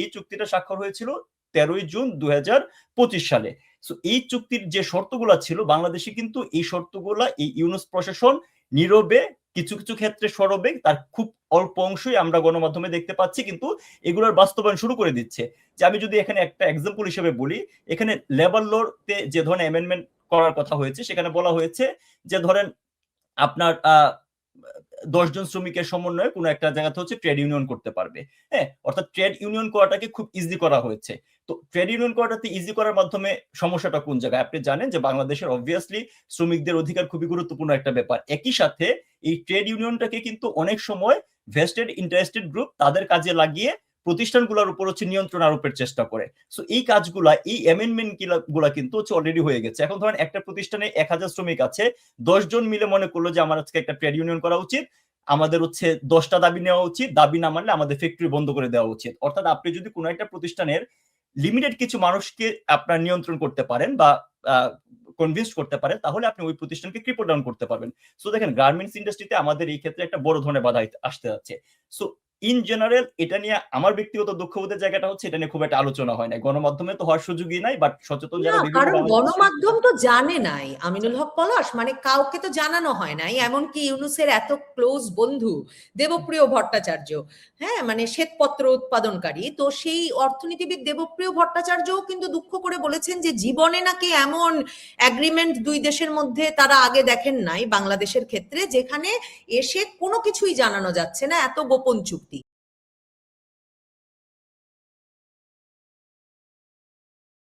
এই চুক্তিটা স্বাক্ষর হয়েছিল 13ই জুন 2025 সালে। সো এই চুক্তির যে শর্তগুলা ছিল, বাংলাদেশে কিন্তু এই শর্তগুলা এই ইউনূস প্রশাসন নীরবে, কিছু কিছু ক্ষেত্রে সরবে, তার খুব অল্প অংশই আমরা গণমাধ্যমে দেখতে পাচ্ছি, কিন্তু এগুলোর বাস্তবায়ন শুরু করে দিচ্ছে। যে আমি যদি এখানে একটা এক্সাম্পল হিসেবে বলি, এখানে লেবার লতে যে ধরনের অ্যামেন্ডমেন্ট করার কথা হয়েছে, সেখানে বলা হয়েছে যে ধরেন আপনার 10 জন শ্রমিকের সমন্বয়ে কোনো একটা জায়গাতে হচ্ছে ট্রেড ইউনিয়ন করতে পারবে। হ্যাঁ, অর্থাৎ ট্রেড ইউনিয়ন করাটাকে খুব ইজি করা হয়েছে। তো ট্রেড ইউনিয়ন করাটাতে ইজি করার মাধ্যমে সমস্যাটা কোন জায়গায়? আপনি জানেন যে বাংলাদেশের অবভিয়াসলি শ্রমিকদের অধিকার খুবই গুরুত্বপূর্ণ একটা ব্যাপার। একই সাথে এই ট্রেড ইউনিয়নটাকে কিন্তু অনেক সময় ভেস্টেড ইন্টারেস্টেড গ্রুপ তাদের কাজে লাগিয়ে প্রতিষ্ঠানগুলোর উপর হচ্ছে নিয়ন্ত্রণ আরোপের চেষ্টা করে। সো এই কাজগুলা, এই অ্যামেন্ডমেন্ট গুলা কিন্তু হচ্ছে অলরেডি হয়ে গেছে। এখন ধরেন একটা প্রতিষ্ঠানে 1000 শ্রমিক আছে, 10 জন মিলে মনে করলো যে আমার আজকে একটা ট্রেড ইউনিয়ন করা উচিত, আমাদের হচ্ছে 10টা দাবি নেওয়া উচিত, দাবি না মানলে আমাদের ফ্যাক্টরি বন্ধ করে দেওয়া উচিত। অর্থাৎ আপনি যদি কোনো একটা প্রতিষ্ঠানের লিমিটেড কিছু মানুষকে আপনার নিয়ন্ত্রণ করতে পারেন বা কনভিন্স করতে পারেন, তাহলে আপনি ওই প্রতিষ্ঠানকে ক্রিপল ডাউন করতে পারবেন। সো দেখেন, গার্মেন্টস ইন্ডাস্ট্রিতে আমাদের এই ক্ষেত্রে একটা বড় ধরনের বাধা আসতে যাচ্ছে। সো ইন জেনারেল এটা নিয়ে আমার ব্যক্তিগত দুঃখবোধের জায়গাটা হচ্ছে এটা নিয়ে খুব একটা আলোচনা হয় না, গণমাধ্যমে তো হওয়ার সুযোগই নাই, বাট সচেতন যারা বিভিন্ন কারণ গণমাধ্যম তো জানে নাই আমিনুল হক পলাশ, মানে কাউকে তো জানানো হয় নাই। এমনকি ইউনূসের এত ক্লোজ বন্ধু দেবপ্রিয় ভট্টাচার্য, হ্যাঁ মানে শ্বেতপত্র উৎপাদনকারী, তো সেই অর্থনীতিবিদ দেবপ্রিয় ভট্টাচার্যও কিন্তু দুঃখ করে বলেছেন যে জীবনে নাকি এমন এগ্রিমেন্ট দুই দেশের মধ্যে তারা আগে দেখেন নাই বাংলাদেশের ক্ষেত্রে, যেখানে এসে কোনো কিছুই জানানো যাচ্ছে না, এত গোপন চুক্তি।